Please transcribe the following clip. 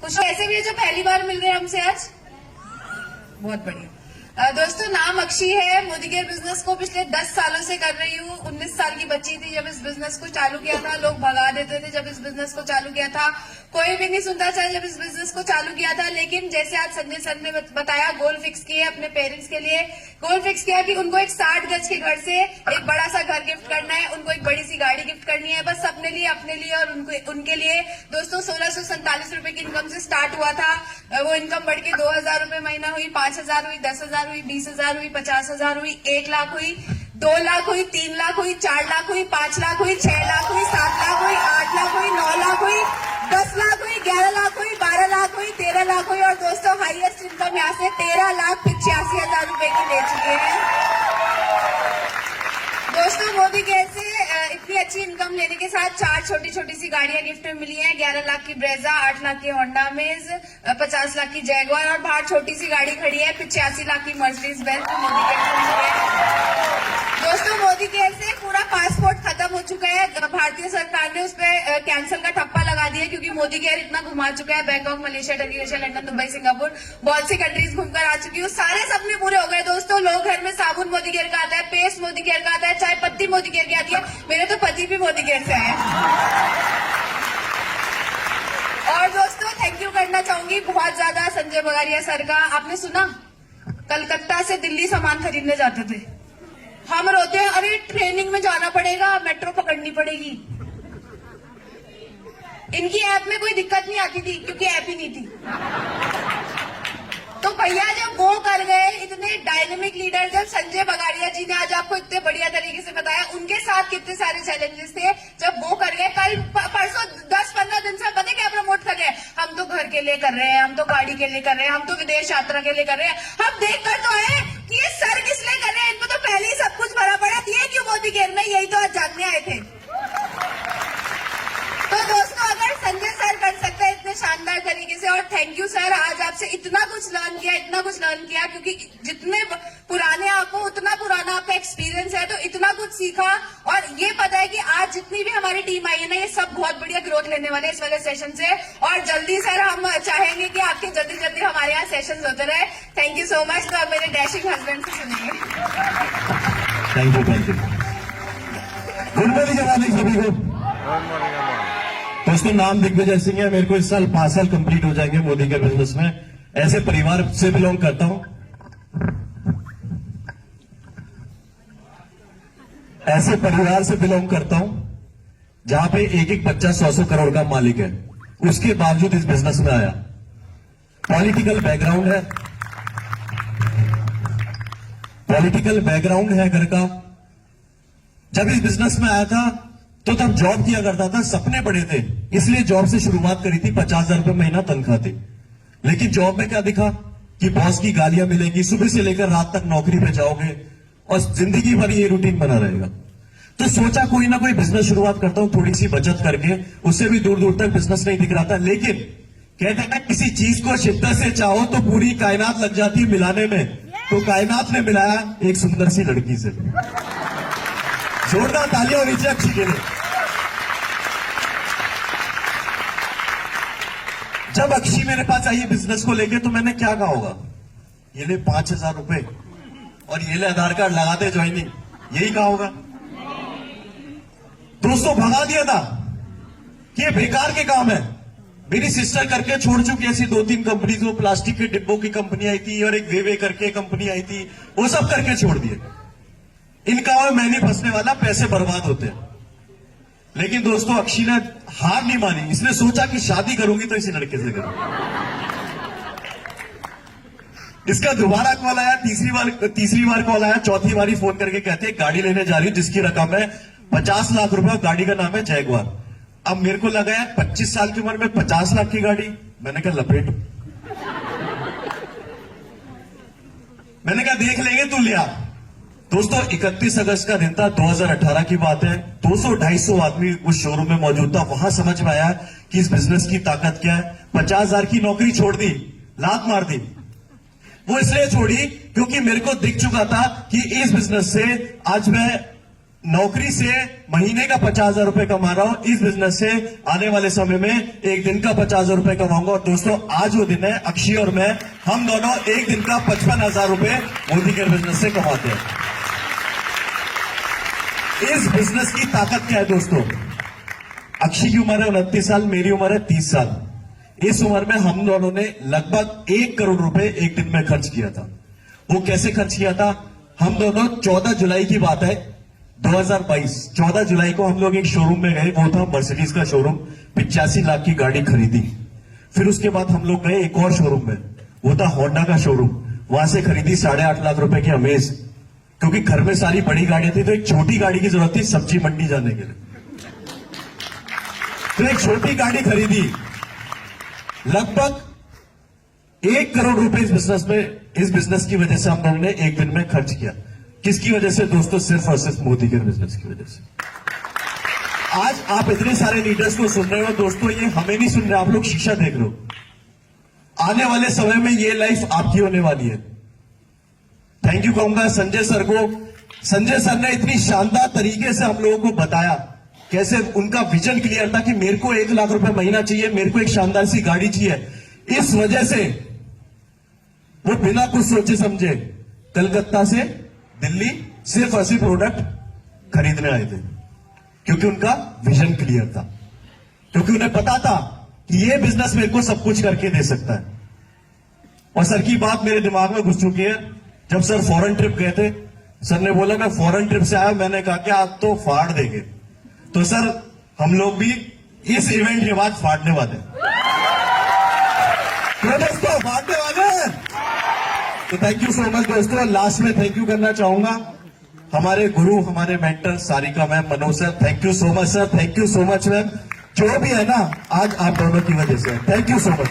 कुछ ऐसे भी है जो पहली बार मिल रहे हैं हमसे आज। बहुत बढ़िया। दोस्तों, नाम अक्षी है। मोदी केयर बिजनेस को पिछले 10 सालों से कर रही हूँ। 19 साल की बच्ची थी जब इस बिजनेस को चालू किया था। लोग भगा देते थे जब इस बिजनेस को चालू किया था। कोई भी नहीं सुनता था जब इस बिजनेस को चालू किया था। लेकिन जैसे आज संजय सर ने बताया, गोल फिक्स किए अपने पेरेंट्स के लिए। गोल फिक्स किया कि उनको एक 60 गज के घर से एक बड़ा सा घर गिफ्ट करना है, उनको एक बड़ी सी गाड़ी गिफ्ट करनी है, बस अपने लिए और उनके लिए। दोस्तों, 1647 रुपए की इनकम से स्टार्ट हुआ था। वो इनकम बढ़ के 2000 रुपए महीना हुई, 5000 हुई, 10,000 हुई, 20,000 हुई, 50,000 हुई, 1 लाख हुई, 2 लाख हुई, 3 लाख हुई, 4 लाख हुई, 5 लाख हुई, 6 लाख हुई, 7 लाख हुई, 8 लाख हुई, 9 लाख हुई, 10 लाख हुई, 11 लाख हुई, 12 लाख हुई, 13 लाख हुई। और दोस्तों, हाईएस्ट इनकम यहाँ से 13,85,000 रुपए की ले चुके हैं। दोस्तों, मोदी केयर से इतनी अच्छी इनकम लेने के साथ 4 छोटी छोटी सी गाड़ियां गिफ्ट में मिली हैं। 11 लाख की ब्रेजा, 8 लाख की होंडा मेज, 50 लाख की जैगवार और बाहर छोटी सी गाड़ी खड़ी है 85 लाख की मर्सिडीज बेंज मोदी केयर से मिली है। दोस्तों, मोदी केयर से पूरा पासपोर्ट खत्म हो चुका है। भारतीय सरकार ने उस पर कैंसिल का ठप्पा लगा दिया क्योंकि मोदी केयर इतना घुमा चुका है। Bangkok, Malaysia, Indonesia, London, Dubai, Singapore, बहुत सी कंट्रीज घूमकर आ चुकी हूँ। सारे सपने पूरे हो गए। दोस्तों, लोग घर में साबुन मोदी केयर का आता है, पेस्ट मोदी केयर का आता है, चाय पत्ती मोदी केयर की आती है। मेरे तो पति भी मोदी केयर से आए। और दोस्तों, थैंक यू करना चाहूंगी बहुत ज्यादा संजय बगारिया सर का। आपने सुना, कलकत्ता से दिल्ली सामान खरीदने जाते थे, हम रोते हैं अरे ट्रेनिंग में जाना पड़ेगा, मेट्रो पकड़नी पड़ेगी। इनकी ऐप में कोई दिक्कत नहीं आती थी क्योंकि ऐप ही नहीं थी। तो भैया जब वो कर गए, इतने डायनेमिक लीडर, जब संजय बगाड़िया जी ने आज आपको इतने बढ़िया तरीके से बताया, उनके साथ कितने सारे चैलेंजेस थे, जब वो कर गए। कल परसों 10-15 दिन से पता क्या प्रमोट कर रहे हैं, हम तो घर के लिए कर रहे हैं, हम तो गाड़ी के लिए कर रहे हैं, हम तो विदेश यात्रा के लिए कर रहे हैं। हम देख कर तो आए कि ये सर किस लिए कर रहे हैं, इनको तो पहले ही सब कुछ भरा पड़ा। ये क्यों मोदी केयर में, यही तो आज जानने आए थे। तो दोस्तों, अगर संजय सर कर सकते हैं इतने शानदार तरीके से, और थैंक यू सर, आज आपसे इतना कुछ लर्न किया क्योंकि जितने पुराने आपको उतना पुराना आपका एक्सपीरियंस है, तो इतना कुछ सीखा। और ये पता है कि आज जितनी भी हमारी टीम आई है ना, ये सब बहुत बढ़िया ग्रोथ लेने वाले इस वाले सेशन से। और जल्दी सर, हम चाहेंगे कि आपके जल्दी हमारे यहाँ सेशन होते रहे। Thank you so much. तो अब मेरे डैशिंग हस्बैंड से सुनेंगे। Thank you. गुड मॉर्निंग सभी को। दोस्तों, नाम दिग्विजय सिंह है। मेरे को इस साल 5 साल कंप्लीट हो जाएंगे मोदी के बिजनेस में। ऐसे परिवार से बिलोंग करता हूं, जहां पे एक बच्चा 100 करोड़ का मालिक है, उसके बावजूद इस बिजनेस में आया। पॉलिटिकल बैकग्राउंड है घर का। जब इस बिजनेस में आया था तो तब जॉब किया करता था, सपने बड़े थे, इसलिए जॉब से शुरुआत करी थी। 50,000 रुपए महीना तनख्वाह थी। लेकिन जॉब में क्या दिखा कि बॉस की गालियां मिलेंगी, सुबह से लेकर रात तक नौकरी पे जाओगे और जिंदगी भर ये रूटीन बना रहेगा। तो सोचा कोई ना कोई बिजनेस शुरुआत करता हूं, थोड़ी सी बचत करके। उससे भी दूर दूर तक बिजनेस नहीं दिख रहा था। लेकिन कहते हैं किसी चीज को शिद्दत से चाहो तो पूरी कायनात लग जाती है मिलाने में। तो कायनात ने मिलाया एक सुंदर सी लड़की से। जोरदार तालियां होनी चाहिए अक्षी के लिए। जब अक्षी मेरे पास आई बिजनेस को लेके, तो मैंने क्या कहा होगा, ये ले 5,000 रुपए और ये ले आधार कार्ड, लगा दे ज्वाइनिंग, यही कहा होगा। दोस्तों, भगा दिया था कि ये बेकार के काम है। मेरी सिस्टर करके छोड़ चुकी ऐसी 2-3 कंपनी, जो प्लास्टिक के डिब्बों की कंपनी आई थी और एक वे करके कंपनी आई थी, वो सब करके छोड़ दिए। इनका और मैं नहीं फंसने वाला, पैसे बर्बाद होते हैं। लेकिन दोस्तों, अक्षी ने हार नहीं मानी। इसने सोचा कि शादी करूंगी तो इसी लड़के से करूंगी। इसका दोबारा कॉल आया, तीसरी बार कॉल आया, चौथी बारी फोन करके कहते हैं गाड़ी लेने जा रही हूं जिसकी रकम है 50 लाख रुपए। गाड़ी का नाम है जैगवार। अब मेरे को लगा है 25 साल की उम्र में 50 लाख की गाड़ी, मैंने कहा लपेट। मैंने कहा देख लेंगे, तू लिया। दोस्तों, 31 अगस्त का दिन था, 2018 की बात है। 200-250 आदमी उस शोरूम में मौजूद था। वहां समझ में आया कि इस बिजनेस की ताकत क्या है। 50,000 की नौकरी छोड़ दी, लात मार दी। वो इसलिए छोड़ी क्योंकि मेरे को दिख चुका था कि इस बिजनेस से आज मैं नौकरी से महीने का 50,000 रुपए कमा रहा हूं, इस बिजनेस से आने वाले समय में एक दिन का 50,000 रुपए कमाऊंगा। और दोस्तों आज वो दिन है, अक्षय और मैं, हम दोनों एक दिन का 55,000 रुपए मोदी केयर बिजनेस से कमाते हैं। इस बिजनेस की ताकत क्या है दोस्तों? अक्षय की उम्र है 29 साल, मेरी उम्र है 30 साल। इस उम्र में हम दोनों ने लगभग 1 करोड़ रुपए एक दिन में खर्च किया था। वो कैसे खर्च किया था? हम दोनों 14 जुलाई की बात है 2022, 14 जुलाई को हम लोग एक शोरूम में गए, वो था मर्सिडीज का शोरूम। 85 लाख की गाड़ी खरीदी। फिर उसके बाद हम लोग गए एक और शोरूम में, वो था होंडा का शोरूम। वहां से खरीदी 8.5 लाख रुपए की अमेज, क्योंकि घर में सारी बड़ी गाड़ियां थी तो एक छोटी गाड़ी की जरूरत थी सब्जी मंडी जाने के लिए। तो एक छोटी गाड़ी खरीदी। लगभग 1 करोड़ रुपए इस बिजनेस की वजह से हम लोगों ने एक दिन में खर्च किया। किसकी वजह से दोस्तों? सिर्फ और सिर्फ मोदी केयर बिजनेस की वजह से। आज आप इतने सारे लीडर्स को सुन रहे हो दोस्तों, ये हमें नहीं सुन रहे, आप लोग शिक्षा देख रहे हो। आने वाले समय में ये लाइफ आपकी होने वाली है। थैंक यू कहूंगा संजय सर को। संजय सर ने इतनी शानदार तरीके से हम लोगों को बताया कैसे उनका विजन क्लियर था कि मेरे को 1 लाख रुपए महीना चाहिए, मेरे को एक शानदार सी गाड़ी चाहिए। इस वजह से वो बिना कुछ सोचे समझे कलकत्ता से दिल्ली सिर्फ 80 प्रोडक्ट खरीदने आए थे, क्योंकि उनका विजन क्लियर था, क्योंकि उन्हें पता था कि ये बिजनेस मेरे को सब कुछ करके दे सकता है। और सर की बात मेरे दिमाग में घुस चुकी है। जब सर फॉरेन ट्रिप गए थे, सर ने बोला मैं फॉरेन ट्रिप से आया, मैंने कहा कि आप तो फाड़ देंगे। तो सर हम लोग भी इस इवेंट के बाद फाड़ने वाले हैं। तो दोस्तों फाड़ने वाले हैं। तो थैंक यू सो मच दोस्तों। लास्ट में थैंक यू करना चाहूंगा हमारे गुरु, हमारे mentor Sarika ma'am, Manoj sir. Thank you so much sir, thank you so much ma'am. जो भी है ना, आज आप दोनों की वजह से। Thank you so much.